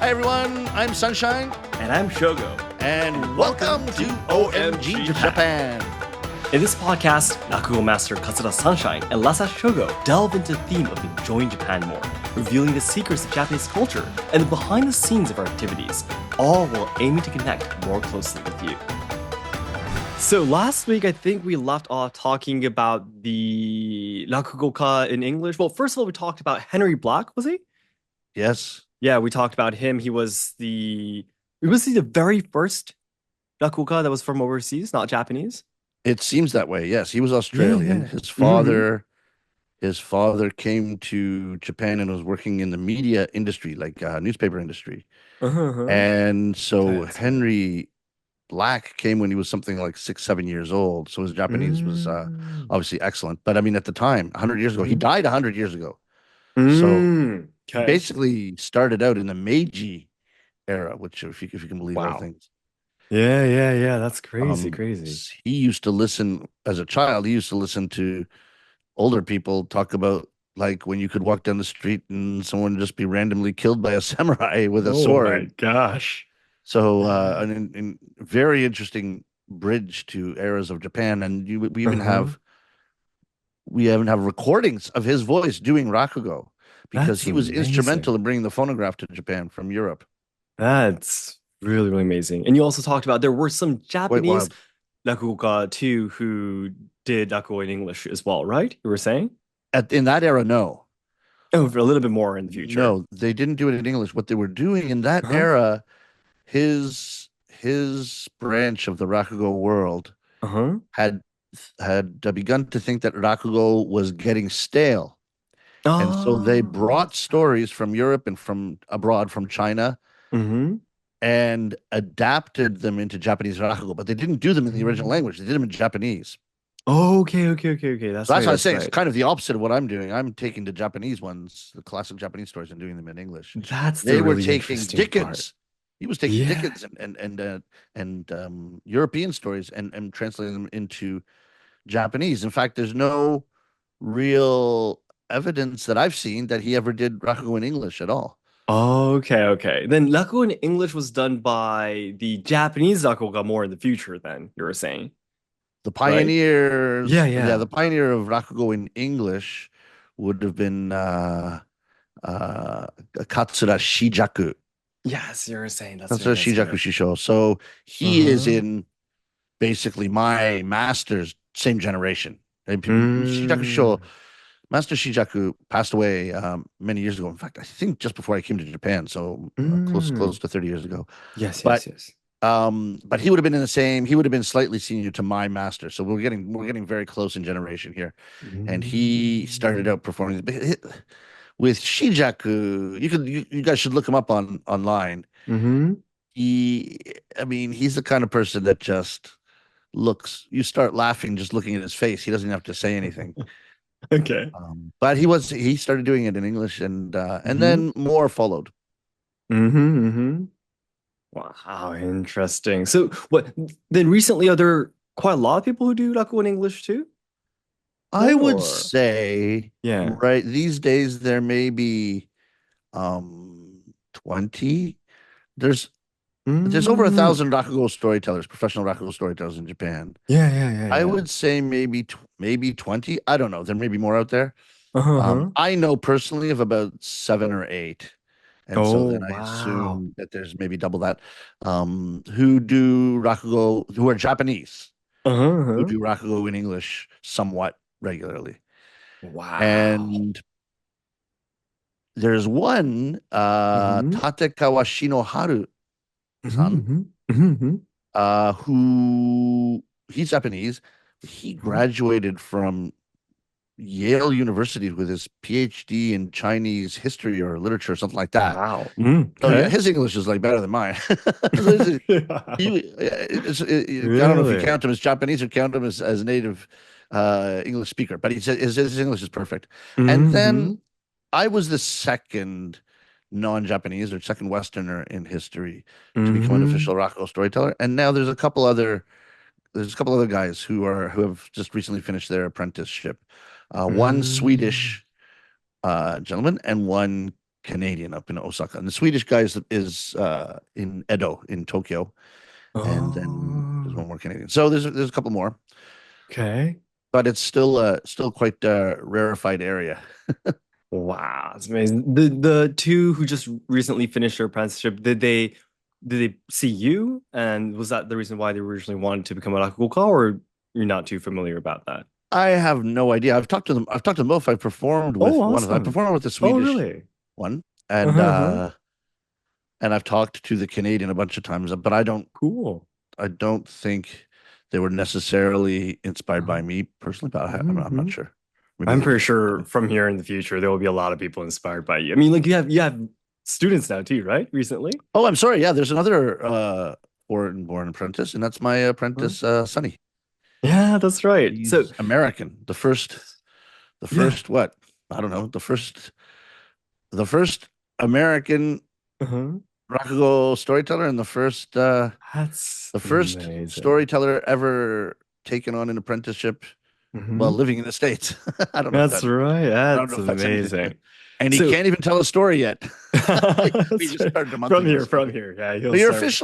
Hi everyone, I'm Sunshine, And I'm Shogo. and welcome to OMG Japan. In this podcast, Rakugo master Katsura Sunshine and Let Shogo delve into the theme of enjoying Japan more, revealing the secrets of Japanese culture and the behind the scenes of our activities, all while aiming to connect more closely with you. So last week, I think we left off talking about the Rakugoka in English. Well, first of all, we talked about Henry Black, was he? Yes, Yeah, we talked about him. Was he the very first Rakugoka that was from overseas, not Japanese? it seems that way. Yes, he was Yeah, Australian. yeah. Hmm. His father came to Japan and was working in the media industry, like newspaper industry. Uh-huh, uh-huh. And so That's right. Henry Black came when he was something like 6, 7 years old. So his Japanese was Mm. obviously excellent. But I mean, at the time, 100 years ago, he Hmm. died 100 years ago. So he Okay. basically started out in the Meiji era, which if you can believe our Wow. things. Yeah, yeah, yeah. That's crazy, Um, crazy. he used to listen as a child. He used to listen to older people talk about like when you could walk down the street and someone just be randomly killed by a samurai with a Oh my sword. gosh. So an very interesting bridge to eras of Japan, and Uh-huh. we even have recordings of his voice doing Rakugo because That's he was amazing. instrumental in bringing the phonograph to Japan from Europe. That's really, really amazing. And you also talked about there were some Quite Japanese wild. Rakugoka too who did Rakugo in English as well, right? You were saying? In that era, no. Oh, for a little bit more in the future. No, they didn't do it in English. What they were doing in that Uh-huh. era, his branch of the Rakugo world Uh-huh. had begun to think that Rakugo was getting stale. And so they Oh. brought stories from Europe and from abroad, from China, Mm-hmm. and adapted them into Japanese Rakugo, but they didn't do them in the original Mm. language. They did them in Japanese. Okay, okay, okay, okay. So That's that's right, what I was that's saying. It's right. kind of the opposite of what I'm doing. I'm taking the Japanese ones, the classic Japanese stories, and doing them in English. That's the They were really taking interesting part. Dickens. He was taking Yeah. Dickens and European stories and translating them into Japanese. In fact, there's no real evidence that I've seen that he ever did Rakugo in English at all. Okay, okay. Then Rakugo in English was done by the Japanese Rakugo more in the future, then you were saying, right? Yeah, Yeah, yeah. the pioneer of Rakugo in English would have been uh, Katsura Shijaku. Yes, you were saying that's right, Katsura that's Shijaku right. Shisho. So he is Uh-huh. in basically my master's same generation. And Shijaku Shisho, Mm. Master Shijaku passed away many years ago. In fact, I think just before I came to Japan, so close Mm. to 30 years ago. Yes, But yes, yes. he would have been in the same. He would have been slightly senior to my master, so we're getting very close in generation here. And he started Mm. out performing with Shijaku. You guys should look him up online. Mm-hmm. He, I mean, he's the kind of person that just looks. You start laughing just looking at his face. He doesn't have to say anything. Okay. But he started doing it in English, and Mm-hmm. then more followed. Mm-hmm. Mm-hmm. Wow, interesting. So what then recently are there quite a lot of people who do Rakugo in English too? I would Or say yeah. right these days there may be 20. There's over a Mm. thousand Rakugo storytellers, professional Rakugo storytellers in Japan. Yeah, yeah, yeah, I yeah. would say maybe 20. I don't know. There may be more out there. Uh-huh. Uh-huh. I know personally of about 7 or 8. And so Oh, then I wow. assume that there's maybe double that, who do Rakugo, who are Japanese, Uh-huh. who Uh-huh. do Rakugo in English somewhat regularly. Wow. And there's one, Mm-hmm. Tatekawa Shinoharu san, Mm-hmm. Mm-hmm. who he's Japanese. He Mm-hmm. graduated from Yale University with his PhD in Chinese history or literature or something like that. Wow. Mm, So yeah, okay. his English is like better than mine. I don't know if you Really? count him as Japanese or count him as native English speaker, but his English is perfect. And Mm-hmm. then I was the second non-Japanese or second Westerner in history to become an Mm-hmm. official Rakugo storyteller. And now there's a couple other guys who have just recently finished their apprenticeship. One Mm. Swedish gentleman and one Canadian up in Osaka, and the Swedish guy is in Edo in Tokyo, and then there's Oh, one more Canadian. So there's a couple more, okay. but it's still quite a rarefied area. Wow, it's amazing. The two who just recently finished their apprenticeship, did they see you? And was that the reason why they originally wanted to become a Rakugoka, or you're not too familiar about that? I have no idea. I've talked to them. I've talked to them both. I performed Oh, with one of them. I awesome. performed with the Oh, Swedish really? one, and Uh-huh, uh-huh. uh, and I've talked to the Canadian a bunch of times. But Cool. I don't think they were necessarily inspired by Uh-huh. me personally. But I'm not Hmm. sure. Maybe I'm they pretty did. sure from here in the future there will be a lot of people inspired by you. I mean, like you have students now too, right? Recently? Oh, I'm sorry. Yeah, there's another foreign-born apprentice, and that's my Huh? apprentice, Sonny. Yeah, that's right. So He's American. The yeah. first what? I don't know. The first American Uh-huh. Rakugo storyteller, and That's the first amazing. storyteller ever taken on an apprenticeship while Hmm. living in the States. I don't know if That's that right. I don't know That's if that's anything. amazing. And he So can't even tell a story yet. We that's just right. started a month ago. From So here, yeah, he'll but start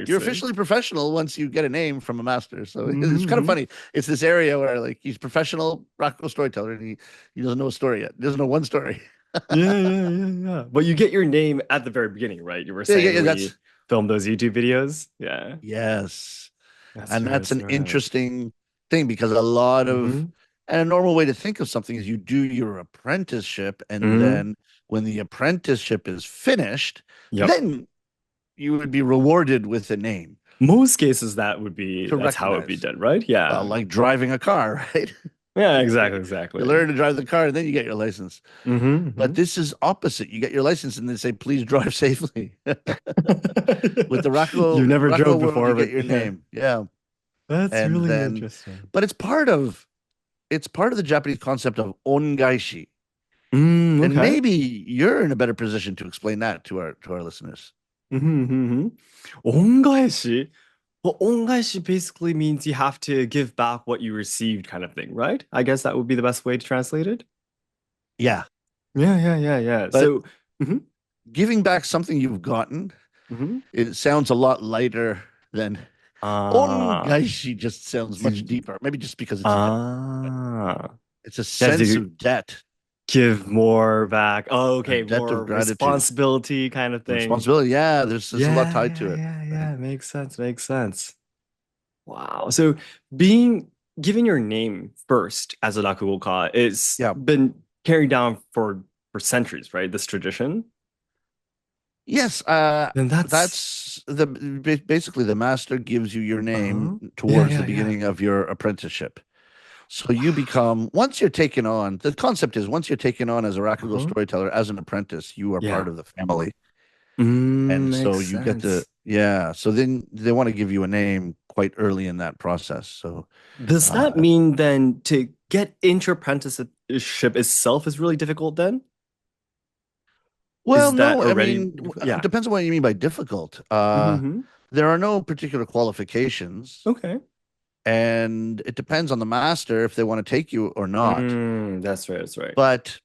you're practicing. officially professional once you get a name from a master. So it's kind of Hmm. funny. It's this area where like he's professional Rocco storyteller and he doesn't know a story yet. He doesn't know one story. Yeah, yeah, yeah, yeah. But you get your name at the very beginning, right? You were Yeah, yeah, saying yeah. when you That's filmed those YouTube videos. Yeah. yes. That's And right, that's that's an right. interesting thing because a lot of Hmm. and a normal way to think of something is you do your apprenticeship and Hmm. then when the apprenticeship is finished, Yep. then you would be rewarded with a name Most cases to that's how it would be recognize. done, right? Well, Yeah. like driving a car, right? Yeah, You exactly, you exactly. learn to drive the car and then you get your license. But Hmm. this is opposite. You get your license and they say, please drive safely. With the You never Rakugo drove world, you before, get but your yeah. name. Yeah. That's And really then, interesting. but it's part of the Japanese concept of ongaishi. And Okay. maybe you're in a better position to explain that to our listeners. Mm-hmm. 온가에시? Well, 온가에시 basically means you have to give back what you received, kind of thing, right? I guess that would be the best way to translate it. Yeah. Yeah, yeah, yeah, yeah. But So, hmm giving back something you've gotten, hmm it sounds a lot lighter than ah, ongaishi just sounds much to deeper. Maybe just because it's a debt. ah, It's a yeah, sense to of debt, give more back. Oh, a okay, debt of more gratitude, responsibility, kind of thing. responsibility. Yeah, there's a lot Yeah, tied to yeah, it, yeah, right? yeah. Makes sense. Makes sense. Wow. So being given your name first as a Rakugoka, it's Yeah. been carried down for centuries, right? This tradition. Yes, Then that's that's basically the master gives you your name uh-huh. Yeah, towards the yeah, yeah. beginning of your apprenticeship. So you Wow. become once you're taken on, the concept is once you're taken on as a Rakugo Uh-huh. storyteller as an apprentice, you are part Yeah. of the family. Mm, And so makes you get to sense. yeah, so then they want to give you a name quite early in that process. So Does that uh mean then to get into apprenticeship itself is really difficult then? well, Is that no, I already mean, it yeah. depends on what you mean by difficult. Mm-hmm. There are no particular qualifications, Okay. and it depends on the master if they want to take you or not. Mm, that's right, that's right. But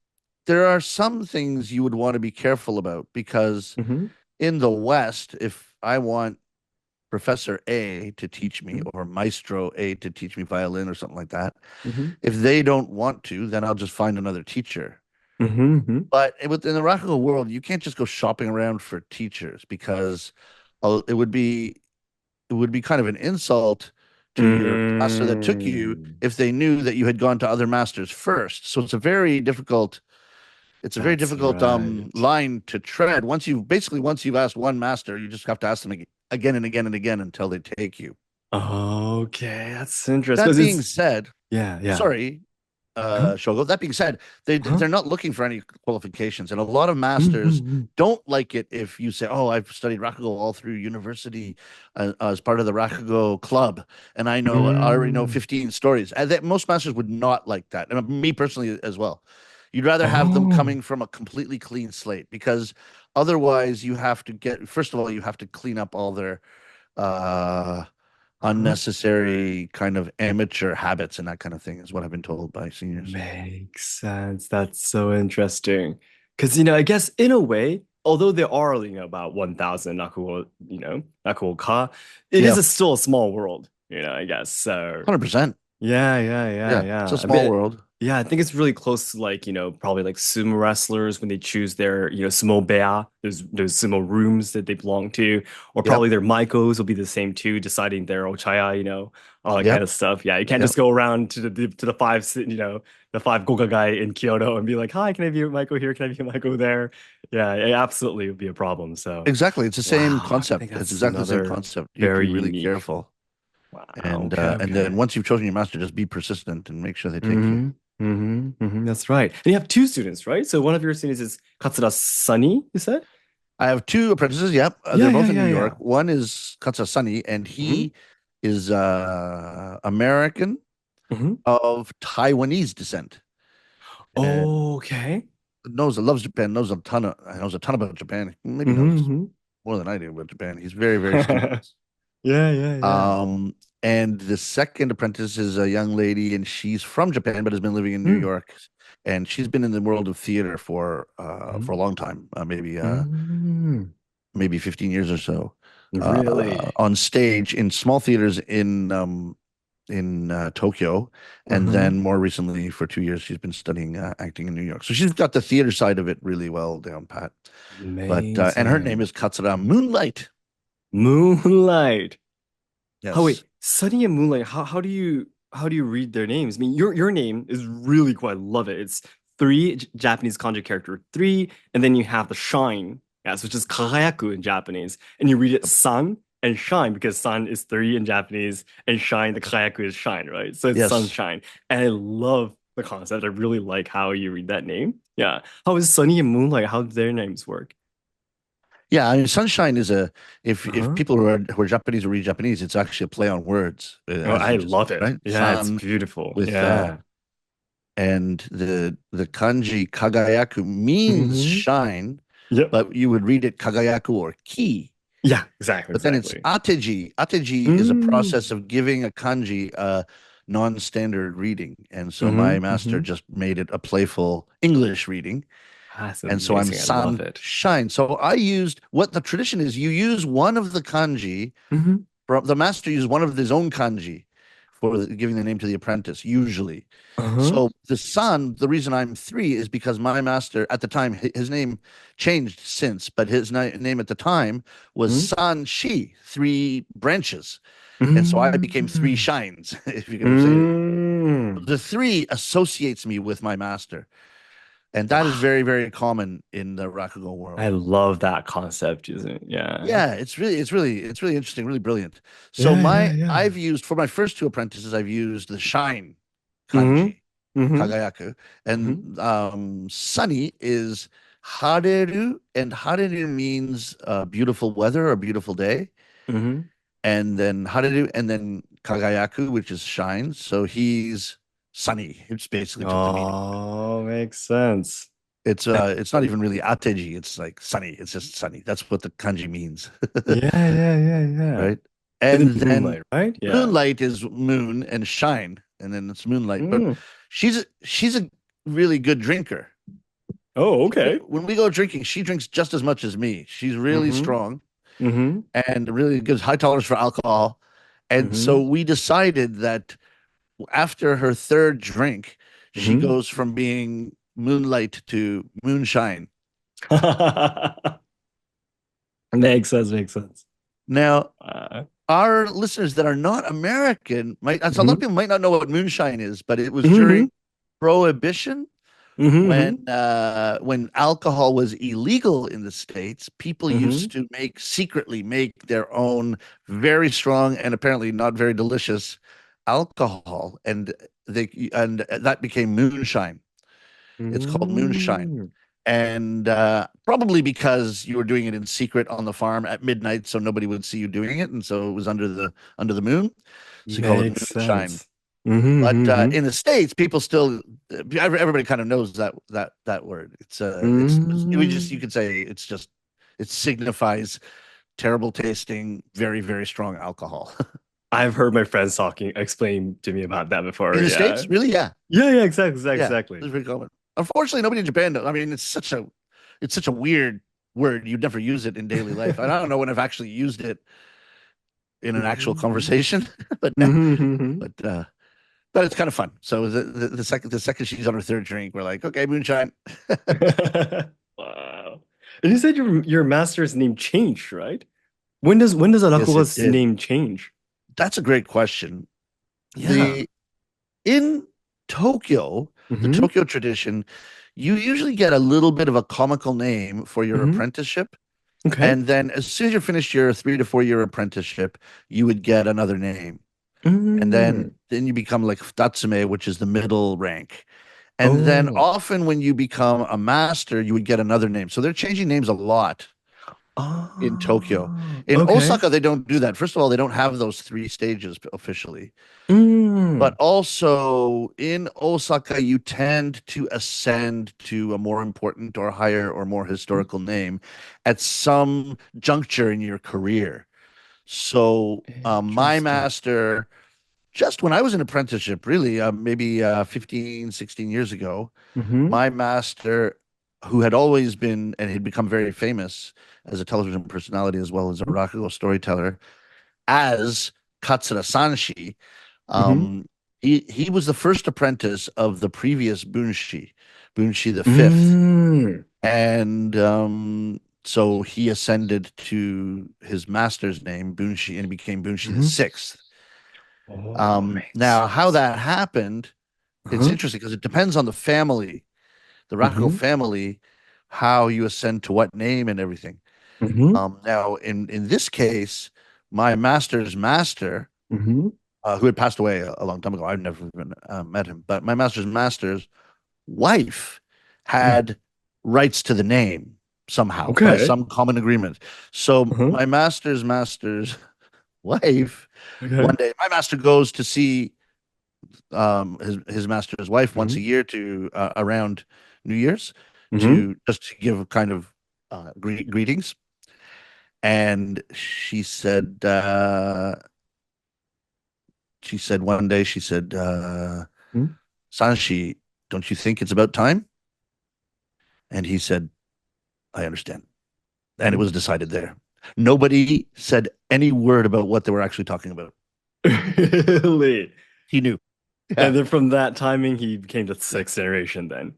there are some things you would want to be careful about because Mm-hmm. in the West, if I want Professor A to teach me or Maestro A to teach me violin or something like that, Mm-hmm. if they don't want to, then I'll just find another teacher. Mm-hmm. But within the Rakugo world, you can't just go shopping around for teachers because it would be kind of an insult to the master that took you Mm, if they knew that you had gone to other masters first. So it's a very that's difficult right. line to tread. Once you've asked one master, you just have to ask them again and again and again until they take you. Okay, that's interesting. That Because being it's said, yeah, yeah. sorry, Huh? Shogo. That being said, Huh? they're not looking for any qualifications, and a lot of masters Mm-hmm. don't like it if you say, "Oh, I've studied Rakugo all through university as part of the Rakugo club, and I already know Mm. 15 stories." And that most masters would not like that, and me personally as well. You'd rather have them Oh. coming from a completely clean slate because otherwise, you have to get first of all, you have to clean up all their uh Uh-huh. unnecessary kind of amateur habits and that kind of thing is what I've been told by seniors. Makes sense. That's so interesting. Because, I guess in a way, although there are, about 1,000 Nakuo, Nakuo Ka, it is Yeah, still a small world, I guess. So, 100%. yeah, yeah, yeah, Yeah, it's yeah. a I small bet. world. Yeah, I think it's really close to like, probably like sumo wrestlers when they choose their, sumo bea, those sumo rooms that they belong to, or Yep, probably their maikos will be the same too, deciding their ochaya, all that kind yep, of stuff. Yeah, you can't yep. just go around to the five, the five Gogagai in Kyoto and be like, "Hi, can I be a maiko here? Can I be a maiko there?" Yeah, it absolutely would be a problem. So, Exactly. It's the same wow, I think concept. It's that's exactly the same another concept. You have to be very really unique. careful. Wow. And Okay, and then okay. once you've chosen your master, just be persistent and make sure they take you. That's right. And you have two students, right? So one of your students is Katsura Sunny, you said? I have two apprentices. Yep, Yeah, they're yeah, both in New yeah, York. yeah. One is Katsura Sunny, and hmm he is American hmm of Taiwanese descent, and Okay. loves Japan. Knows a ton about Japan. Maybe knows hmm more than I do about Japan. He's very very studious. Yeah, yeah, yeah. Um, and the second apprentice is a young lady, and she's from Japan but has been living in New Mm, York, and she's been in the world of theater for mm, a long time, mm. maybe 15 years or so, Really? on stage in small theaters in Tokyo, and Uh-huh. then more recently for 2 years she's been studying acting in New York. So she's got the theater side of it really well down pat. But and her name Amazing. is Katsura Moonlight. Moonlight. Oh Yes. wait, Sunny and Moonlight. How do you read their names? I mean, your name is really cool. I love it. It's three Japanese kanji character three, and then you have the shine, yes, which is kagayaku in Japanese, and you read it sun and shine because sun is three in Japanese, and shine the kagayaku is shine, right? So it's Yes. sunshine, and I love the concept. I really like how you read that name. Yeah. How is Sunny and Moonlight? How do their names work? Yeah, I mean, sunshine is a if Uh-huh. people who are Japanese or read Japanese, it's actually a play on words, Oh, as I you just love said, it. right? Yeah, it's Sun beautiful. with Yeah. and the kanji kagayaku means hmm shine, Yep. but you would read it kagayaku or ki. Yeah, exactly, But then it's exactly. ateji. Ateji is a Mm. process of giving a kanji a non-standard reading, and so my master hmm just made it a playful English reading. That's And so I'm amazing. I love it. sunshine. So I used what the tradition is. You use one of the kanji hmm from the master used one of his own kanji for giving the name to the apprentice, usually. Uh-huh. So the son, the reason I'm three is because my master at the time, his name changed since, but his name at the time was Sanshi, three branches. And so I became three Mm-hmm. shines, if you can say it. Mm. The three associates me with my master. And that is Wow. very, very common in the Rakugo I world. love that concept, isn't it? Yeah. Yeah, it's really interesting, really brilliant. So Yeah, yeah, yeah. I've used for my first two apprentices, I've used the shine Mm-hmm. kanji, Mm-hmm. kagayaku, Mm-hmm. and sunny is hareru, and hareru means beautiful weather or beautiful day, Mm-hmm. and then hareru, and then kagayaku, which is shine. So he's sunny. It's basically just the meaning. Oh, makes sense. It's not even really ateji. It's like sunny. It's just sunny. That's what the kanji means, Yeah, yeah, yeah, yeah. right? And And then then moonlight, right? Yeah. moonlight is moon and shine, and then it's moonlight. But Mm. she's a really good drinker. Oh, okay. When we go drinking, she drinks just as much as me. She's really Mm-hmm. strong Mm-hmm. and really good high tolerance for alcohol. And Mm-hmm. so we decided that after her third drink, she Mm-hmm. goes from being moonlight to moonshine. Makes sense, makes sense. Now, Uh, our listeners that are not American might, so a lot of mhm, people might not know what moonshine is, but it was during mhm, Prohibition mhm, when alcohol was illegal in the States. People used mhm, to secretly make their own very strong and apparently not very delicious alcohol, and that became moonshine. It's called moonshine. mhm. And probably because you were doing it in secret on the farm at midnight, so nobody would see you doing it, and so it was under the moon, so you call it Makes moonshine. sense. Mhm, But mhm, in the States, people still everybody kind of knows that word. We just you mhm. could say it signifies terrible tasting, very very strong alcohol. I've heard my friends talking, explain to me about that before. In the Yeah. States, really, yeah, Yeah, yeah, exactly, exactly, yeah, exactly. it's very common. Unfortunately, nobody in Japan knows. I mean, it's such a it's such a weird word. You'd never use it in daily life. And I don't know when I've actually used it in an actual Mhm. conversation, but Mhm. but uh, but it's kind of fun. So the second she's on her third drink, we're like, okay, moonshine. Wow. And you said your master's name changed, right? When does Yes, it Rakugo's did. name change? That's a great question. Yeah. The In Tokyo, the Mm-hmm. Tokyo tradition, you usually get a little bit of a comical name for your Mm-hmm. apprenticeship. Okay. And then as soon as you finish your 3 to 4 year apprenticeship, you would get another name. And then Mm. then you become like Futsume, which is the middle rank. And then Oh. often when you become a master, you would get another name. So they're changing names a lot in Tokyo. Oh. In Okay. Osaka, they don't do that. First of all, they don't have those 3 stages officially. But Mm. also in Osaka, you tend to ascend to a more important or higher or more historical name at some juncture in your career. So, my Interesting. master, just when I was in apprenticeship, really, maybe 15, 16 years ago, Mm-hmm. my master, who had always been and had become very famous as a television personality as well as a Rakugo storyteller, as Katsura Sanshi, Mm-hmm. um, he was the first apprentice of the previous Bunshi, Bunshi the fifth, Mm. and so he ascended to his master's name Bunshi and became Bunshi the Mm-hmm. sixth. Oh, makes Now, how sense. that happened, it's Uh-huh. interesting because it depends on the family, the Rakugo Mm-hmm. family, how you ascend to what name and everything. Mm-hmm. Now, in this case, my master's master, Mm-hmm. who had passed away a long time ago. I've never even met him, but my master's wife Mm. had rights to the name somehow by Okay. some common agreement. So Uh-huh. my master's wife, Okay. one day, my master goes to see his master's wife once Mm-hmm. a year to around New Year's Mm-hmm. to just to give kind of greetings. And she said one day, she said, Sanshi, don't you think it's about time? And he said, I understand. And it Mm-hmm. was decided there. Nobody said any word about what they were actually talking about. Really? He knew. Yeah. And then from that timing, he became the Yeah. sixth generation then.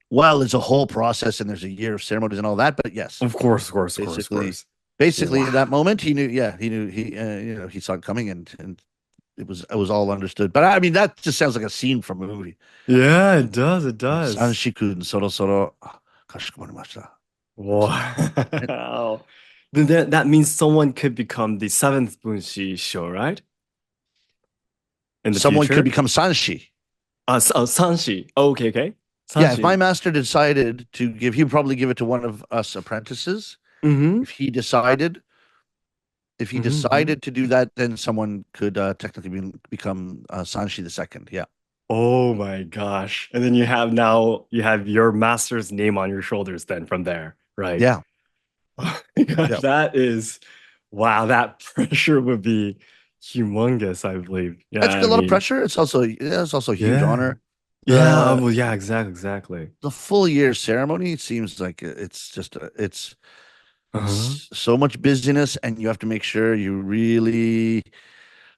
Well, there's a whole process and there's a year of ceremonies and all that. But yes, Of course, of course, of course, of basically, course. basically at Wow. that moment, he knew. Yeah, he knew. He saw it coming and it was all understood. But I mean, that just sounds like a scene from a movie. Yeah, it does. It does. Sanshi-kun, soro soro, kashikomarimashita. So, right? Wow. Then that means someone could become the seventh Bunshi show, right? In the Someone could future? become Sanshi. Sanshi. Oh, okay, okay. Yeah, if my Sanshi. master decided to give, he would probably give it to one of us apprentices. Mm-hmm. If he decided, if he Mm-hmm. decided to do that, then someone could technically become Sanshi the second. Yeah, Oh my gosh. And then you have your master's name on your shoulders then from there, right? yeah, Oh my gosh, yeah. that is wow, that pressure would be humongous, I believe. Yeah, It's I a lot of mean, pressure. It's also a huge yeah. honor. Yeah, The well, yeah, exactly, exactly. the full year ceremony seems like Uh-huh. so much busyness, and you have to make sure you really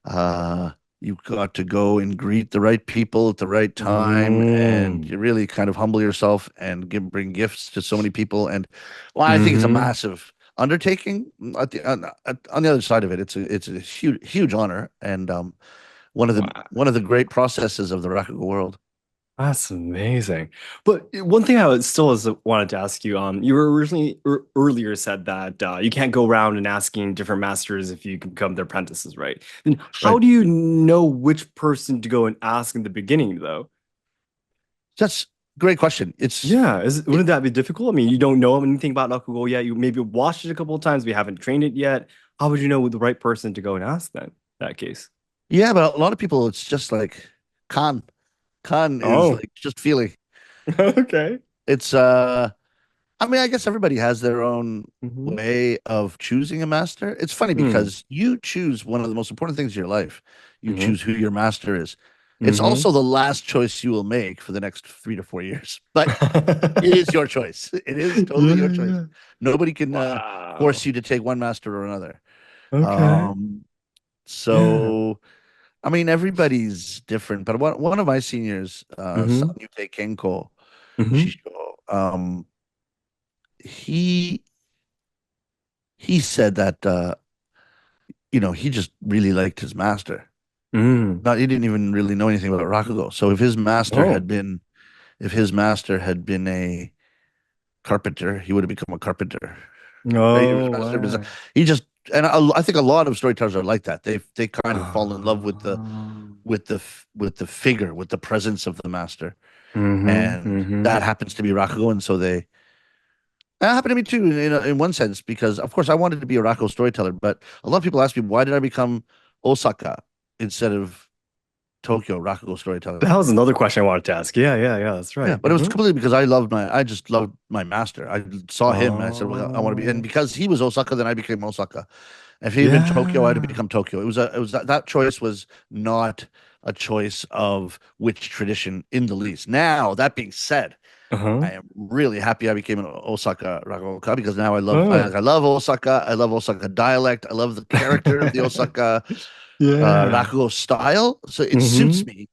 Uh, you've got to go and greet the right people at the right time, and Mm. you really kind of humble yourself and bring gifts to so many people. And well, I think it's a Mm-hmm. massive undertaking. On the other side of it, it's a huge honor and Wow. one of the great processes of the Rakugo world. That's amazing. But one thing I would still wanted to ask you, you were originally earlier said that you can't go around and asking different masters if you can become their apprentices, right? Then how Right. do you know which person to go and ask in the beginning, though? That's a great question. Yeah, It, wouldn't that be difficult? I mean, you don't know anything about Rakugo yet. You maybe watched it a couple of times, but you haven't trained it yet. How would you know the right person to go and ask then? In that case. yeah, but a lot of people, it's just like Khan. Khan is Oh, like just feeling. okay. It's I mean, I guess everybody has their own Mm-hmm. way of choosing a master. It's funny Mm. because you choose one of the most important things in your life. You Mm-hmm. choose who your master is. It's Mm-hmm. also the last choice you will make for the next 3 to 4 years, but it is your choice. It is totally your Yeah, choice. yeah. Nobody can force Wow. you to take one master or another. Okay. Um, Yeah. so I mean, everybody's different, but one of my seniors, Mm-hmm. Sanyute Kenko Mm-hmm. Shisho, he he said that he just really liked his master. Mm. Not He didn't even really know anything about Rakugo. So Oh. if his master had been a carpenter, he would have become a carpenter. Right? If his Oh, master was, wow. he just and I think a lot of storytellers are like that. They kind of fall in love with the Oh. with the figure, with the presence of the master, Mm-hmm. and Mm-hmm. that happens to be Rakugo, and so they. That happened to me too, in one sense, because of course I wanted to be a Rakugo storyteller, but a lot of people ask me why did I become Osaka instead of Tokyo Rakugo storyteller. That was another question I wanted to ask. Yeah, yeah, yeah. That's Yeah, right. but it was Mm-hmm. completely because I just loved my master. I saw him and I said, well, I want to be, and Oh, because he was Osaka, then I became Osaka. If he had been Tokyo, I'd have yeah. become Tokyo. It was that choice was not a choice of which tradition in the least. Now, that being said, Uh-huh. I am really happy I became an Osaka Ragoka because now Oh. I love Osaka. I love Osaka dialect. I love the character of the Osaka Yeah. Rakugo style. So it Mm-hmm. suits me,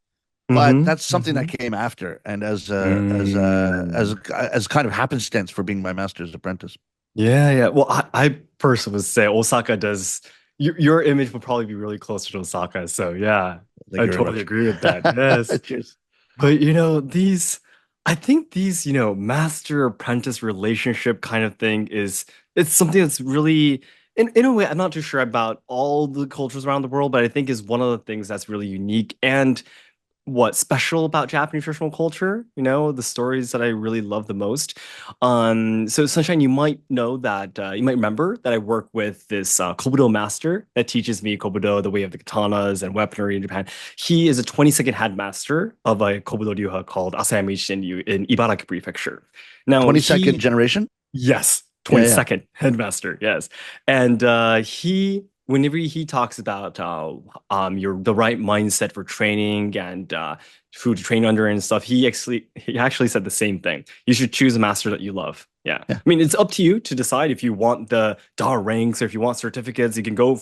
but Mm-hmm. that's something that Mm-hmm. came after, and Mm. as kind of happenstance for being my master's apprentice. Yeah, yeah. Well, I personally would say Osaka does your image would probably be really closer to Osaka. So yeah, Thank I you very totally much. agree with that. Yes. Cheers. But I think these, master apprentice relationship kind of thing it's something that's really in a way, I'm not too sure about all the cultures around the world, but I think is one of the things that's really unique and what's special about Japanese traditional culture, the stories that I really love the most. So Sunshine, you might know that you might remember that I work with this Kobudo master that teaches me Kobudo, the way of the katanas and weaponry in Japan. He is a 22nd headmaster of a Kobudo ryuha called Asayama Ichinryu in Ibaraki Prefecture. Now 22nd he generation. Yes, Yeah, yeah, 22nd headmaster. Yes. And whenever he talks about the right mindset for training and who to train under and stuff, he actually said the same thing. You should choose a master that you love. Yeah. yeah, I mean, it's up to you to decide if you want the DAR ranks or if you want certificates, you can go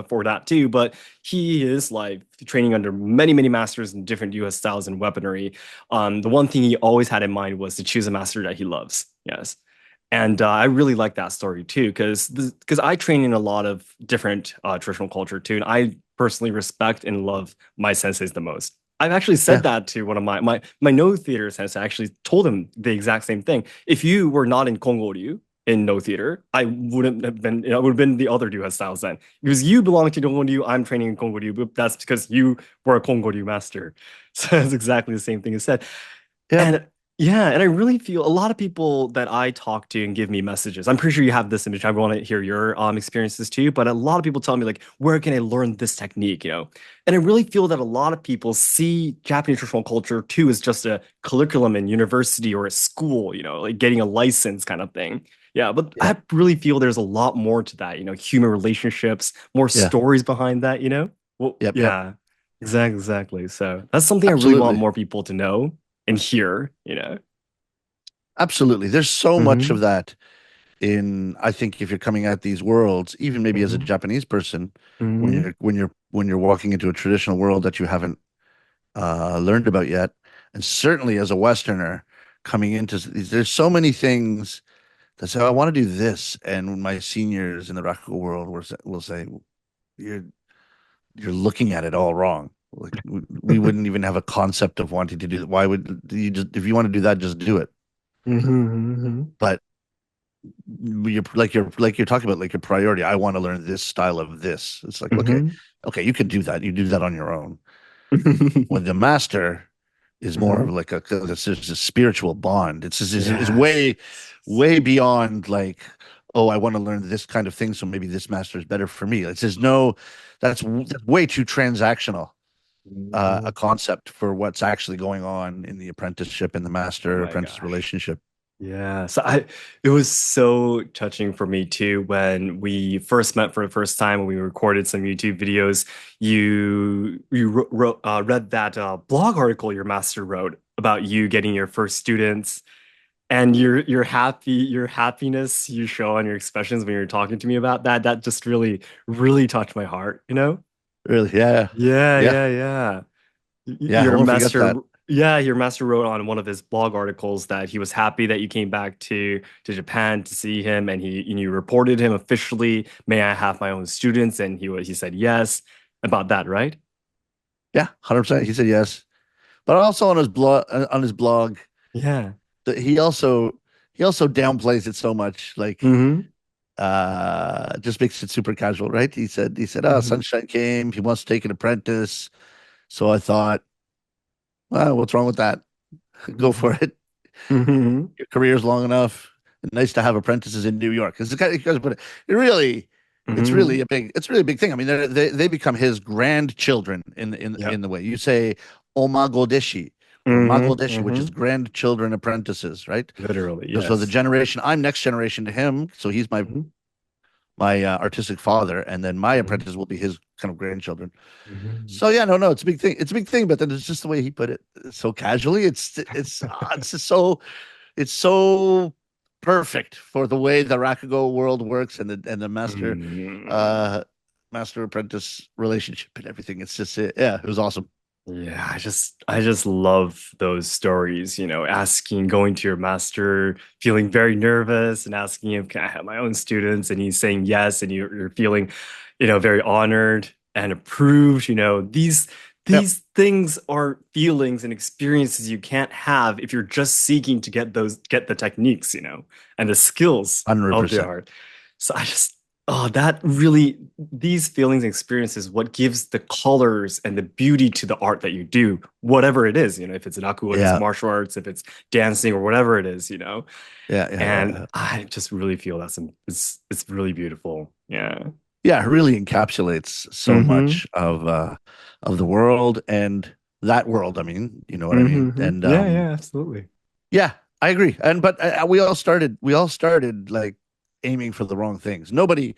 for that too. But he is like training under many, many masters in different US styles and weaponry. The one thing he always had in mind was to choose a master that he loves. Yes. And I really like that story too, because I train in a lot of different traditional culture too, and I personally respect and love my senseis the most. I've actually yeah. said that to one of my no theater sensei. I actually told him the exact same thing. If you were not in Kongoryu in no theater, I wouldn't have been. It would have been the other Ryu styles then. Because you belong to Kongoryu, I'm training in Kongoryu, but that's because you were a Kongoryu master. So that's exactly the same thing he said. Yep. And yeah, and I really feel a lot of people that I talk to and give me messages. I'm pretty sure you have this image. I want to hear your experiences too. But a lot of people tell me like, where can I learn this technique? And I really feel that a lot of people see Japanese traditional culture too as just a curriculum in university or a school. Like getting a license kind of thing. Yeah, but Yeah. I really feel there's a lot more to that. Human relationships, more Yeah. stories behind that. Well, Yep. Yep. yeah, exactly. So that's something I really want Absolutely. more people to know and hear. Absolutely. There's so much Hmm. of that I think if you're coming at these worlds, even maybe as a Hmm. Japanese person, Hmm. when you're walking into a traditional world that you haven't learned about yet, and certainly as a Westerner coming into there's so many things that say, "Oh, I want to do this," and my seniors in the Rakugo world will say, "You're you're looking at it all wrong. Like we wouldn't even have a concept of wanting to do that. Why would you just if you want to do that, just do it." Hmm. But you're talking about like your priority. I want to learn this style of this. It's like Hmm. okay, you can do that. You do that on your own. Hmm. When the master is more of like a spiritual bond. It's Yes. way beyond like, oh, I want to learn this kind of thing, so maybe this master is better for me. It says no, that's way too transactional a Mhm. concept for what's actually going on in the apprenticeship and the Oh master my apprentice gosh. relationship. Yeah, so I it was so touching for me too when we first met for the first time when we recorded some YouTube videos. You read that blog article your master wrote about you getting your first students and your happiness you show on your expressions when you're talking to me about that. That just really touched my heart, you know? Really? Yeah. Yeah, Yeah. yeah, yeah. Yeah. I Your won't forget master, that. yeah, your master wrote on one of his blog articles that he was happy that you came back to Japan to see him, and you reported him officially. May I have my own students? And he said yes about that, right? Yeah. 100%. He said yes. But also on his blog, Yeah. he also downplays it so much. Like, Mm-hmm. just makes it super casual, right? He said, oh, Mm-hmm. Sunshine came. He wants to take an apprentice. So I thought, well, what's wrong with that? Go for it. Mm-hmm. Your career's long enough. Nice to have apprentices in New York. Because it really, Mm-hmm. it's really a big thing. I mean, they become his grandchildren Yep. in the way you say Omagodeshi or Mm-hmm. Magodeshi, which Mm-hmm. is grandchildren apprentices, right? Literally, So the yes. generation, I'm next generation to him. So he's Mm-hmm. my artistic father, and then my Mm-hmm. apprentice will be his kind of grandchildren. Mm-hmm. So yeah, no, it's a big thing. It's a big thing, but then it's just the way he put it so casually. It's just it's so perfect for the way the Rakugo world works and the Mm-hmm. uh master apprentice relationship and everything. It's just yeah, it was awesome. Yeah, I just love those stories, going to your master, feeling very nervous and asking him, can I have my own students? And he's saying yes, and you're feeling, very honored and approved. Yep, These things are feelings and experiences you can't have if you're just seeking to get the techniques, and the skills hundred of the percent. art. So that really, these feelings and experiences, what gives the colors and the beauty to the art that you do, whatever it is, if it's an aku, if it's Yeah, martial arts, if it's dancing or whatever it is, yeah. and I just really feel it's really beautiful. Yeah. Yeah, it really encapsulates so Mm-hmm. much of the world and that world. I mean, you know what I mean? Mm-hmm. And Yeah, yeah, absolutely. yeah, I agree. And but we all started like aiming for the wrong things. Nobody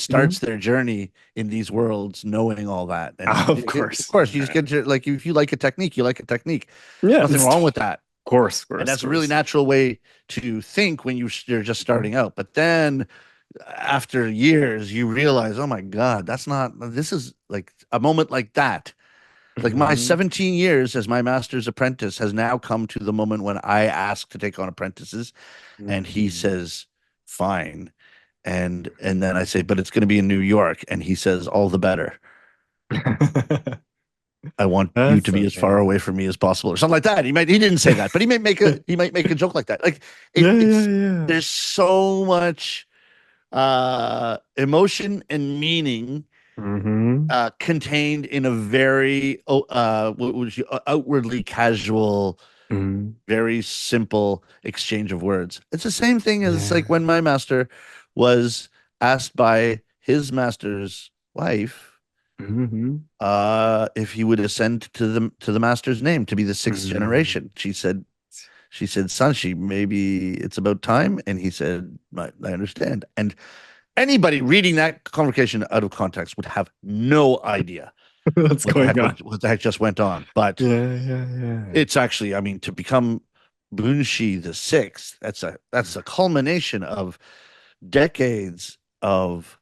Hmm. starts their journey in these worlds knowing all that. And Of of course. course, you just get to like if you like a technique, you like a technique. Yeah, Nothing it's wrong with that. course, And course, that's a really course. natural way to think when you're just Mhm. starting out. But then after years, you realize, oh my God, that's not, this is like a moment like that. Like my Mhm. 17 years as my master's apprentice has now come to the moment when I ask to take on apprentices and he Mhm. says, fine. And then I say, but it's going to be in New York. And he says, all the better. I want you That's to be so as far funny. away from me as possible, or something like that. He didn't say that, but he might make a joke like that. Like Yeah, yeah, it's yeah. there's so much emotion and meaning Hmm. contained in a very outwardly casual, Hmm. very simple exchange of words. It's the same thing as Yeah. like when my master was asked by his master's wife Hmm. if he would ascend to the master's name to be the sixth Hmm. generation. She said, Sanshi, maybe it's about time. And he said, I understand. And anybody reading that conversation out of context would have no idea What's going on? what the heck just went on. But Yeah, yeah, yeah. it's actually, I mean, to become Bunshi the sixth, that's a culmination of decades of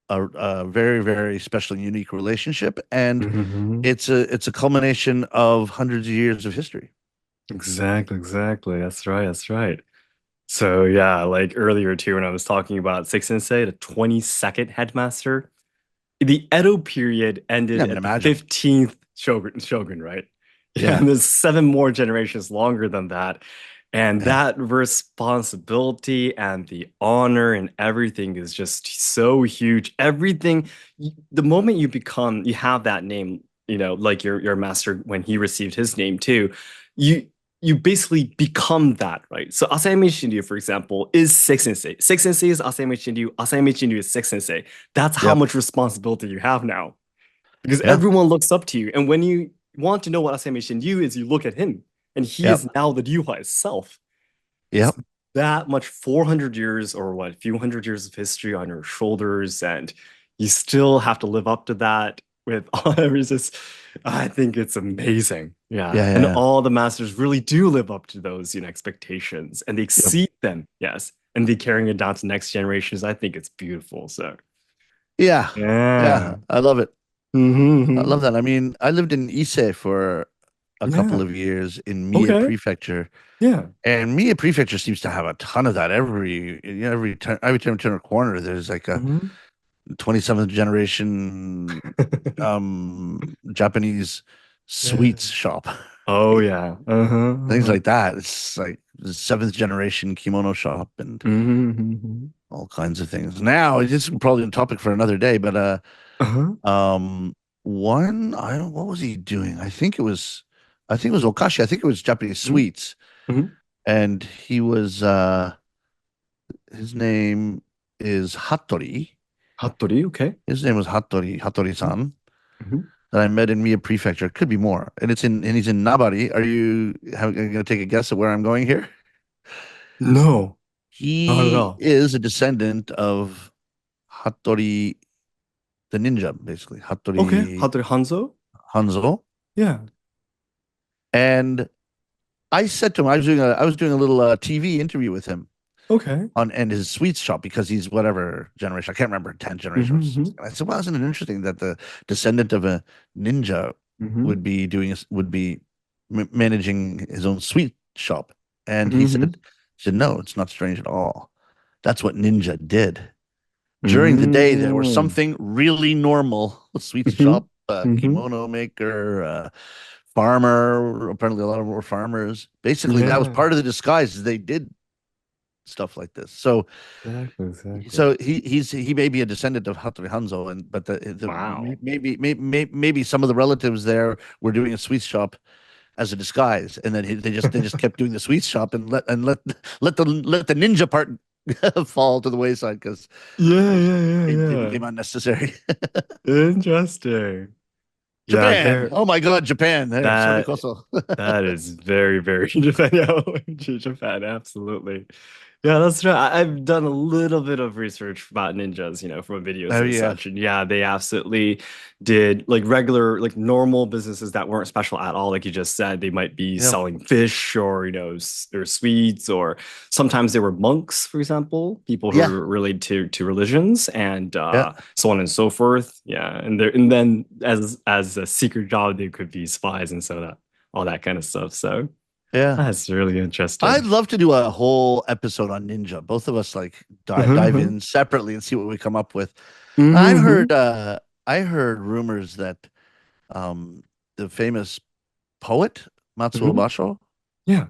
a very, very special and unique relationship. And Hmm. it's a culmination of hundreds of years of history. Exactly, exactly. That's right, that's right. So yeah, like earlier too, when I was talking about Six Sensei, the 22nd headmaster, the Edo period Yeah, ended I mean, at the imagine. 15th shogun, right? Yeah, And there's seven more generations longer than that. And yeah, that responsibility and the honor and everything is just so huge. Everything, the moment you have that name, like your master when he received his name too, you you basically become that, right? So Asayame Shinryu, for example, is Six Sensei. Six Sensei is Asayame Shinryu is Six Sensei. That's how yep, much responsibility you have now because yeah, everyone looks up to you. And when you want to know what Asami Shinryu is, you look at him, and he yep, is now the Ryuha itself. yep. that much 400 years or what, a few hundred years of history on your shoulders, and you still have to live up to that with all resist. I think it's amazing. Yeah. Yeah, And yeah, all the masters really do live up to those, expectations and they yeah. exceed them. Yes. And they carrying it down to next generations. I think it's beautiful. So, Yeah, yeah. yeah. I love it. I Hmm. love that. I mean, I lived in Ise for a couple Yeah. of years in Mie Okay. Prefecture, Yeah. and Mie Prefecture seems to have a ton of that. Every time you turn a corner, there's like a Hmm. 27th generation Japanese Yeah. sweets shop. Oh, yeah. Uh-huh. Things Uh-huh. like that. It's like the seventh generation kimono shop and Hmm. all kinds of things. Now, it's probably a topic for another day, but Uh-huh. um one I don't what was he doing? I think it was Okashi. I think it was Japanese Hmm. sweets. Hmm. And he was his name is Hattori. Hattori, okay. His name was Hattori-san Hmm. that I met in Mie Prefecture. Could be more. And he's in Nabari. Are you gonna take a guess at where I'm going here? No, not at He all. is a descendant of Hattori the ninja, basically. Okay. Hattori Hattori Hanzo? Hanzo. Yeah. And I said to him, I was doing a little TV interview with him Okay. on and his sweets shop because he's whatever generation. I can't remember 10th generation or Hmm. something. And I said, well, isn't it interesting that the descendant of a ninja Hmm. would be managing his own sweet shop? And Hmm. he said, no, it's not strange at all. That's what ninja did. During the day, there was Hmm. something really normal, a sweets Hmm. shop, Hmm. kimono maker, farmer. Apparently, a lot of them were farmers. Basically, that was Yeah. part of the disguise. They did stuff like this. Exactly. Exactly. So he may be a descendant of Hattori Hanzo, and but Wow. maybe some of the relatives there were doing a sweets shop as a disguise, and then they just kept doing the sweets shop and let the ninja part fall to the wayside because Yeah, yeah, yeah, they yeah. became unnecessary. Interesting. Yeah, Japan, there oh my God, Japan, there, that Sorekoso. that is very, very Japan. Yeah, Japan, absolutely. Yeah, that's right. I've done a little bit of research about ninjas, from videos Oh and yeah, such. And yeah, they absolutely did like regular, like normal businesses that weren't special at all. Like you just said, they might be yeah, selling fish or, or sweets, or sometimes they were monks, for example, people who yeah, were related to religions and yeah, so on and so forth. Yeah. And then as a secret job, they could be spies and so that all that kind of stuff. So yeah. that's really I'd interesting. love to do a whole episode on ninja. Both of us like dive Uh-huh. in separately and see what we come up with. I've Hmm. heard I heard rumors that um the famous poet Matsuo Hmm. Basho Yeah.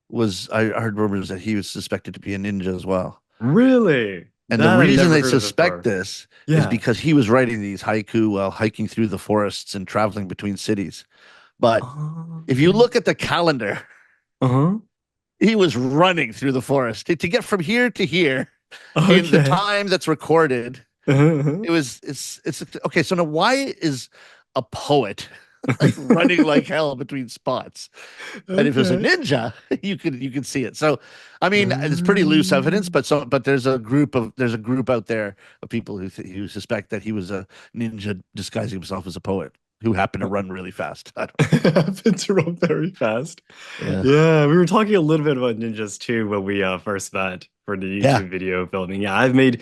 was I heard rumors that he was suspected to be a ninja as well. Really? And the That I've reason never they heard of suspect before. this is Yeah. because he was writing these haiku while hiking through the forests and traveling between cities. But if you Um, look at the calendar, uh-huh. he was running through the forest to get from here to here in the Okay. time that's recorded. Uh-huh. It's okay. So now, why is a poet like running like hell between spots? And if it was a Okay. ninja, you could see it. So, I mean, it's pretty loose evidence, Um, but there's a group out there of people who suspect that he was a ninja disguising himself as a poet who happened to run really fast. I don't know. happened to run very fast. Yeah, Yeah, we were talking a little bit about ninjas too when we first met for the yeah, YouTube video filming. Yeah, I've made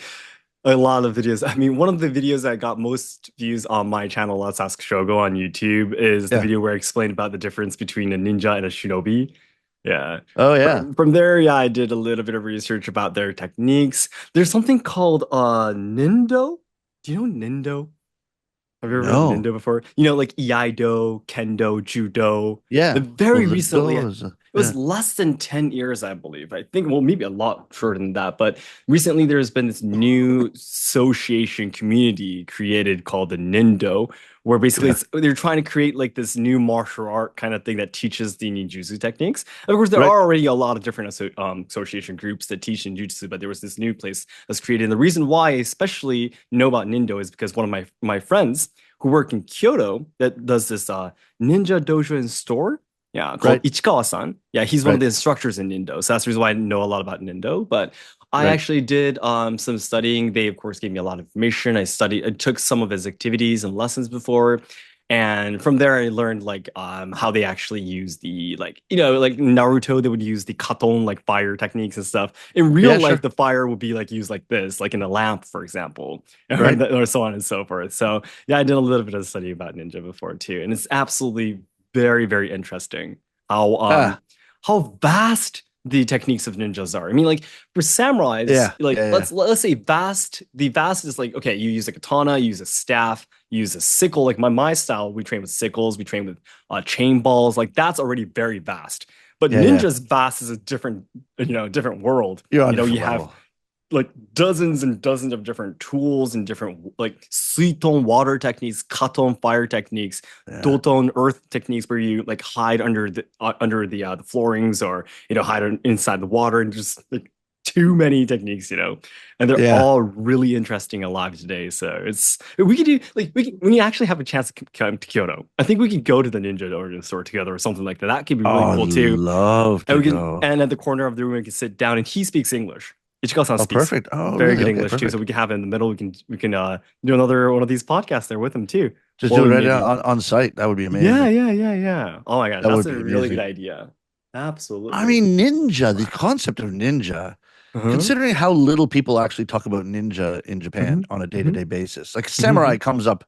a lot of videos. I mean, one of the videos that got most views on my channel, Let's Ask Shogo on YouTube, is the yeah. video where I explained about the difference between a ninja and a shinobi. Yeah. Oh yeah. From there, yeah, I did a little bit of research about their techniques. There's something called Nindo. Do you know Nindo? Have you ever heard of No. Nindo before? Like Iaido, Kendo, Judo. Yeah. Well, Very the recently, do it is was yeah. less than 10 years, I believe. I think, well, maybe a lot shorter than that. But recently, there's been this new association community created called the Nindo, where basically Yeah. they're trying to create like this new martial art kind of thing that teaches the ninjutsu techniques. Of course, there Right. are already a lot of different association groups that teach ninjutsu, but there was this new place that's created. And the reason why I especially know about Nindo is because one of my friends who work in Kyoto that does this ninja dojo and store. yeah, called Right. Ichikawa-san. Yeah, he's one of Right. the instructors in Nindo. So that's the reason why I know a lot about Nindo. But I Right. actually did some studying. They, of course, gave me a lot of information. I took some of his activities and lessons before. And from there, I learned like how they actually use the like like Naruto, they would use the katon like fire techniques and stuff. In real Yeah, life, sure. the fire would be like used like this, like in a lamp, for example, Right. or so on and so forth. So yeah, I did a little bit of study about ninja before too, and it's absolutely very, very interesting how Ah, how vast the techniques of ninjas are. I mean, like for samurais, yeah. like Yeah. Yeah. let's say vast. The vast is like okay, you use a katana, you use a staff, you use a sickle. Like my style, we train with sickles, we train with chain balls. Like that's already very vast. But Yeah. Yeah. ninjas vast is a different different world. You're on a You different have level. like dozens and dozens of different tools and different like suiton water techniques, katon fire techniques, Yeah. doton earth techniques where you like hide under the floorings or hide inside the water and just like too many techniques, and they're Yeah. all really interesting and alive today. So it's we could do like when you actually have a chance to come to Kyoto, I think we could go to the ninja origin store together or something like that. That could be really Oh, I'd cool too. love And to we can, go. and at the corner of the room, we can sit down, and he speaks English. Ichiko-san Oh, speaks perfect. Oh, very really? good Okay, English too, so perfect. we can have it in the middle. We can do another one of these podcasts there with him too, Just or do it we right maybe on site. That would be yeah, amazing. yeah, yeah, yeah. Oh my gosh, That that's would a be really good amazing. idea. I Absolutely. mean, ninja, the concept of ninja, Uh-huh. considering how little people actually talk about ninja in Hmm. Japan on a Hmm. day-to-day basis. Like Hmm. samurai comes up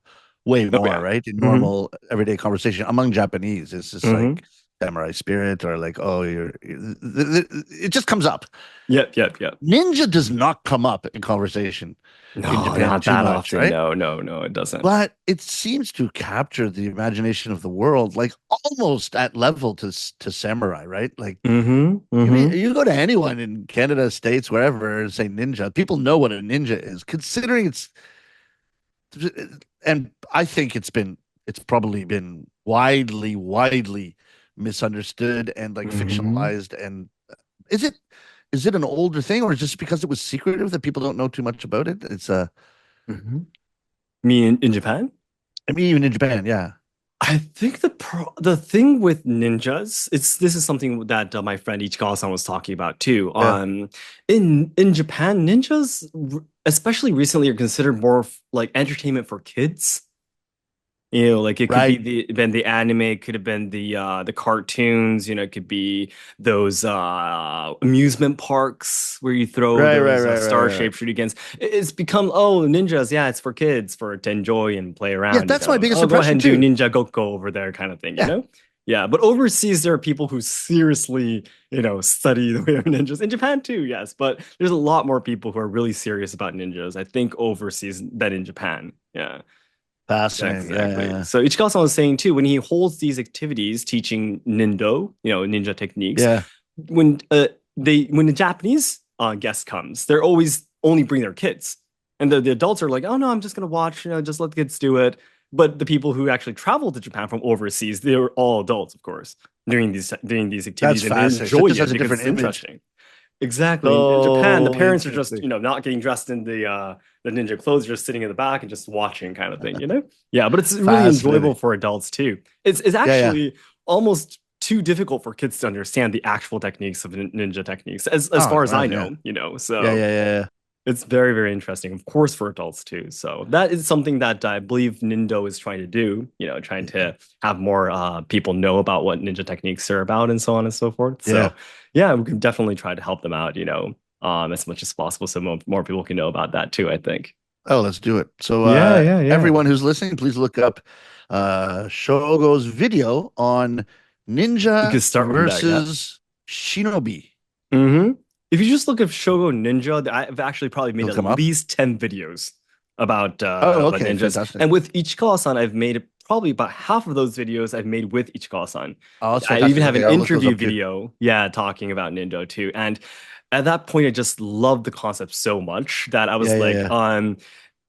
way Oh more, yeah. right? In Hmm. normal everyday conversation among Japanese. It's just Hmm. like samurai spirit or like, oh, it just comes up. Yep, yep, yep. Ninja does not come up in conversation in No, Japan not too that much, often. right? No, no, no, it doesn't. But it seems to capture the imagination of the world, like almost at level to samurai, right? Like Hmm. Hmm. you go to anyone in Canada, States, wherever, and say ninja, people know what a ninja is, considering and I think it's probably been widely misunderstood and like Hmm. fictionalized. And is it is it an older thing, or just because it was secretive that people don't know too much about it? It's Hmm. Me in Japan? I mean, even in Japan, yeah, I think the thing with ninjas, this is something that my friend Ichikawa-san was talking about too. yeah, In Japan, ninjas, especially recently, are considered more like entertainment for kids. Like it could be right, been the anime, it could have been the cartoons, it could be those amusement parks where you throw right, right, those right, right, star right, right. shaped shootiguns. It's become ninjas, yeah, it's for kids for to enjoy and play Yeah, around, that's my biggest Oh, go ahead impression and do too. ninja gokko over there kind of thing. Yeah, Yeah, but overseas there are people who seriously, study the way of ninjas. In Japan too, yes, but there's a lot more people who are really serious about ninjas, I think, overseas than in Japan. Yeah. Yeah, fascinating. Yeah, yeah, exactly. yeah, So Ichikawa-san was saying too, when he holds these activities, teaching Nindo, ninja techniques, yeah. when when the Japanese guest comes, they're always only bring their kids, and the adults are like, oh no, I'm just gonna watch, just let the kids do it. But the people who actually travel to Japan from overseas, they're all adults, of course, doing these That's activities, and they fascinating. So it enjoy just has it a because different it's image. interesting. Exactly. In Japan, the So parents are just, interesting. not getting dressed in the ninja clothes, just sitting in the back and just watching kind of thing. Yeah, but it's really Fascinating. enjoyable for adults too. It's Yeah, yeah. actually almost too difficult for kids to understand the actual techniques of ninja techniques, as Oh, far as I man, yeah. know. Yeah, So yeah, yeah, yeah. it's very, very interesting, of course, for adults too. So that is something that I believe Nindo is trying to do, trying Yeah. to have more people know about what ninja techniques are about and so on and so forth. Yeah. So yeah, we can definitely try to help them out, as much as possible so more people can know about that too, I think. Oh, let's do it. So Yeah, yeah, yeah. everyone who's listening, please look up Shogo's video on You ninja can start from there, yeah. versus shinobi. Hmm. If you just look at Shogo Ninja, I've actually probably made It'll at come up. least 10 videos Oh, about okay, ninjas. fantastic. And with Ichikawa-san, I've made probably about half of those videos I've made with Ichikawa-san. Oh, that's I even fantastic. have an Okay, I'll look those interview up too. video, yeah, talking about Nindo too. And at that point, I just loved the concept so much that I Yeah, was yeah, like, yeah.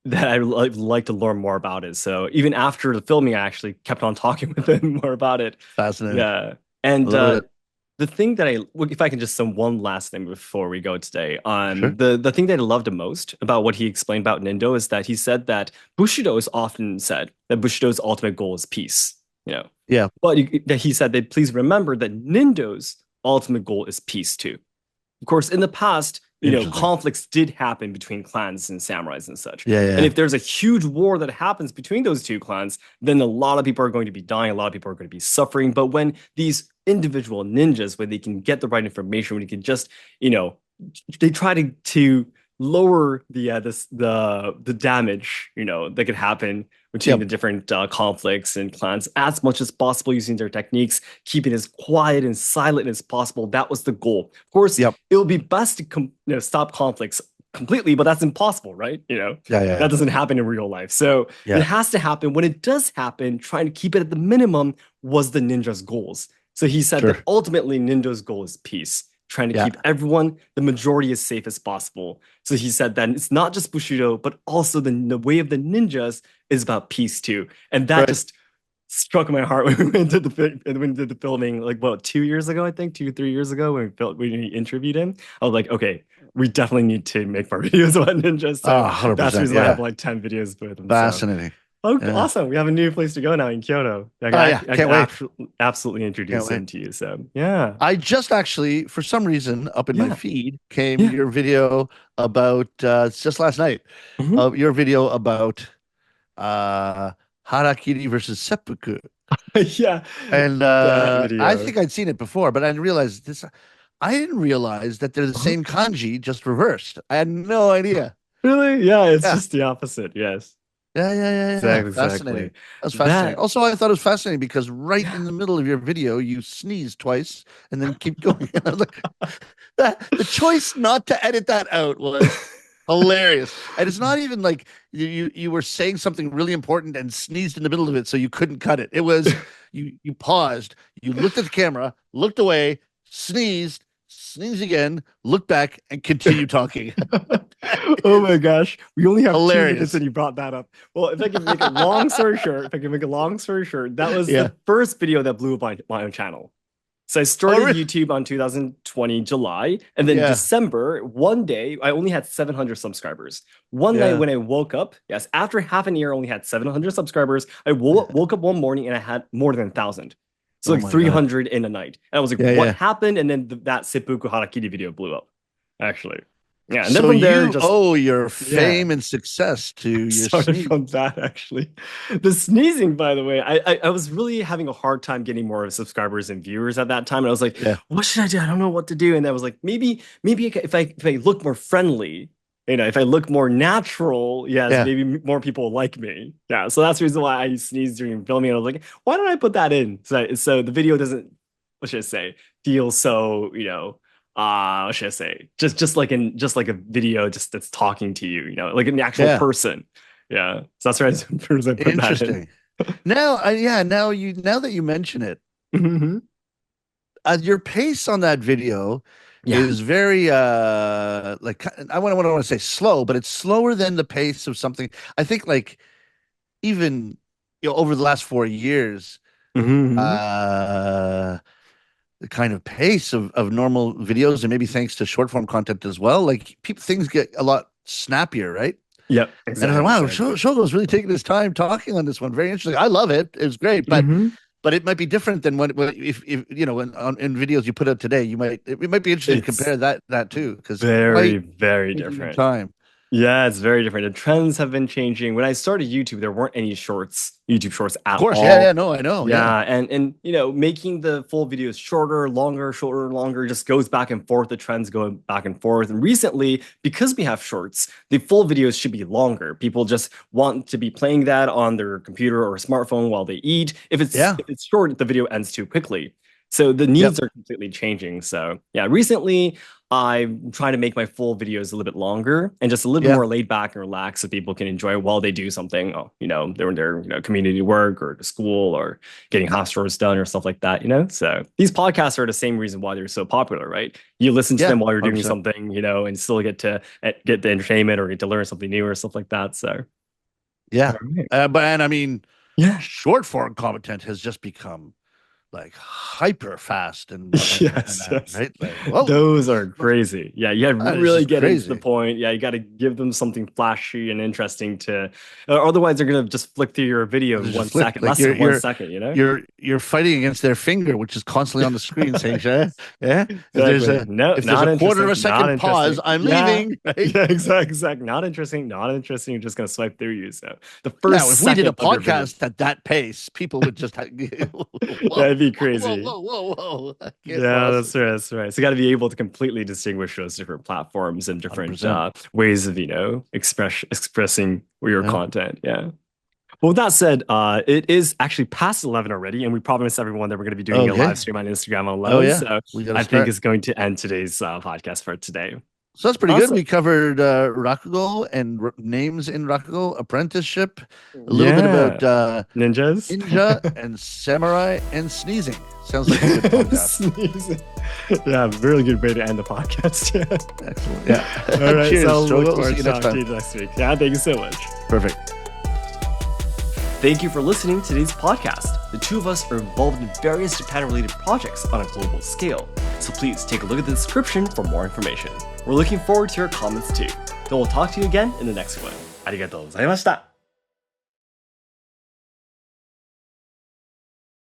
that I like to learn more about it. So even after the filming, I actually kept on talking with him more about it. Fascinating. Yeah. I And love it. the thing that if I can just say one last thing before we go today, Sure. the thing that I loved the most about what he explained about Nindo is that he said that Bushido is often said that Bushido's ultimate goal is peace. you know. Yeah. But he said that please remember that Nindo's ultimate goal is peace too. Of course, in the past, Interesting. conflicts did happen between clans and samurais and such. Yeah, And yeah. if there's a huge war that happens between those two clans, then a lot of people are going to be dying, a lot of people are going to be suffering. But when these individual ninjas, when they can get the right information, when they can just, you know, they try to lower the damage, that could happen between Yep. the different conflicts and clans as much as possible using their techniques, keeping as quiet and silent as possible. That was the goal. Of course, Yep. it would be best to stop conflicts completely, but that's impossible, right? Yeah, yeah, That yeah. doesn't happen in real life. So it Yeah. has to happen. When it does happen, trying to keep it at the minimum was the ninja's goals. So he said that Sure. ultimately Ninja's goal is peace, trying to Yeah. keep everyone, the majority, as safe as possible. So he said that it's not just Bushido, but also the way of the ninjas is about peace too. And that Right. just struck my heart when we did the filming, like what, 2 years ago, I think, 3 years ago, when we interviewed him. I was like, okay, we definitely need to make more videos about ninjas. So Ah, that's the 100%. reason why I have Yeah. like 10 videos with him. So Fascinating. oh, Yeah. awesome. We have a new place to go now in Kyoto. Oh, yeah. I Can't can wait. absolutely Can't introduce wait. him to you. So yeah. I just actually, for some reason, up in my Yeah. feed came Yeah. your video about it's just last night, Mhm. your video about uh harakiri versus seppuku. Yeah. And That I video. think I'd seen it before, but I didn't realize this. I didn't realize that they're the Uh-huh. same kanji, just reversed. I had no idea. Really? Yeah, it's Yeah. just the opposite. Yes. Yeah, yeah, yeah, yeah. Exactly, Fascinating. exactly. That's fascinating. That, Also, I thought it was fascinating because right yeah. in the middle of your video, you sneeze twice and then keep going. And I was like, that the choice not to edit that out was hilarious. And it's not even like you were saying something really important and sneezed in the middle of it, so you couldn't cut it. It was you paused, you looked at the camera, looked away, sneezed, sneezed again, looked back, and continued talking. Oh my gosh. We only have 2 minutes and Hilarious. you brought that up. Well, if I can make a long story short, that was Yeah. the first video that blew up my own channel. So I Oh, started really? YouTube on 2020 July, and then Yeah. December, one day, I only had 700 subscribers. One night Yeah. when I woke up, yes, after half an year, I only had 700 subscribers. I woke up one morning and I had more than 1,000. So Oh like my God. 300 in a night. And I was like, Yeah, what yeah. happened? And then that Seppuku Harakiri video blew up, actually. Yeah, and then So from there, you just owe your yeah, fame and success to your started sneeze. from that actually. The sneezing, by the way, I was really having a hard time getting more subscribers and viewers at that time, and I was like, Yeah. what should I do? I don't know what to do. And I was like, maybe if I look more friendly, if I look more natural, yes, Yeah. maybe more people will like me. Yeah, so that's the reason why I sneezed during filming. And I was like, why don't I put that in? So the video doesn't, what should I say, feel so, what should I say? Just like a video just that's talking to you, like an actual Yeah. person. Yeah. So that's where I put that in. Interesting. Now, yeah, now that you mention it, Mhm. your pace on that video Yeah. is very like I want to say slow, but it's slower than the pace of something. I think like even over the last 4 years, Mhm. uh the kind of pace of normal videos and maybe thanks to short form content as well, like people things get a lot snappier, right? Yep. And I thought, Exactly. wow, Exactly. Shogo's really taking his time talking on this one. Very interesting. I love it. It's great, Hmm. but it might be different than when if in videos you put out today, it might be interesting to It's compare that too because very, quite very taking your different. time. Yeah, it's very different. The trends have been changing. When I started YouTube, there weren't any YouTube shorts Of at course, yeah, yeah, all. no, I know, yeah, Yeah, and making the full videos shorter, longer, just goes back and forth. The trends go back and forth. And recently, because we have shorts, the full videos should be longer. People just want to be playing that on their computer or smartphone while they eat. yeah, If it's short, the video ends too quickly. So the yep, needs are completely changing. So yeah, recently I'm trying to make my full videos a little bit longer and just a little bit yeah, more laid back and relaxed so people can enjoy while they do something. Oh, they're in their community work or to school or getting house chores done or stuff like that. So these podcasts are the same reason why they're so popular, right? You listen to yeah, them while you're doing 100%. something, and still get to get the entertainment or get to learn something new or stuff like that. So, Yeah, all right. but and I mean, Yeah. short form content has just become like hyper fast Yes, yes. right? Like, whoa, Those are crazy. Yeah, you got to this really is get into the crazy. point. Yeah, you got to give them something flashy and interesting to, otherwise they're gonna just flick through your video in Just one flick second, like less than 1 second. you're fighting against their finger, which is constantly on the screen saying, yeah, Exactly. No, if there's not a quarter of interesting. a Not second interesting. pause, I'm Yeah. leaving, right? Yeah, exactly, exactly. Not interesting. Not interesting. You're just gonna swipe through you. So the Now, first if we did a second of your video, podcast at that pace, people would just whoa, that'd be whoa, crazy. whoa, whoa, whoa. I can't Yeah, process that's right. That's right. So you got to be able to completely distinguish those different platforms and different 100%. ways of, expressing your Yeah. content. Yeah. Well, with that said, it is actually past 11 already, and we promised everyone that we're going to be doing a live Okay. stream on Instagram on Oh 11. yeah. So We got to I think start. it's going to end today's podcast for today. So that's pretty good. Awesome. We covered Rakugo and names in Rakugo, apprenticeship, a little bit about Yeah. Ninjas. ninja and samurai and sneezing. Sounds like a good podcast. Sneezing. Yeah, really good way to end the podcast. Yeah. Excellent. Yeah. All right. Cheers, So I'll look Shogo. forward See you to next talking to time. you next week. Yeah, thank you so much. Perfect. Thank you for listening to today's podcast. The two of us are involved in various Japan-related projects on a global scale, so please take a look at the description for more information. We're looking forward to your comments too. Then we'll talk to you again in the next one. ありがとうございました。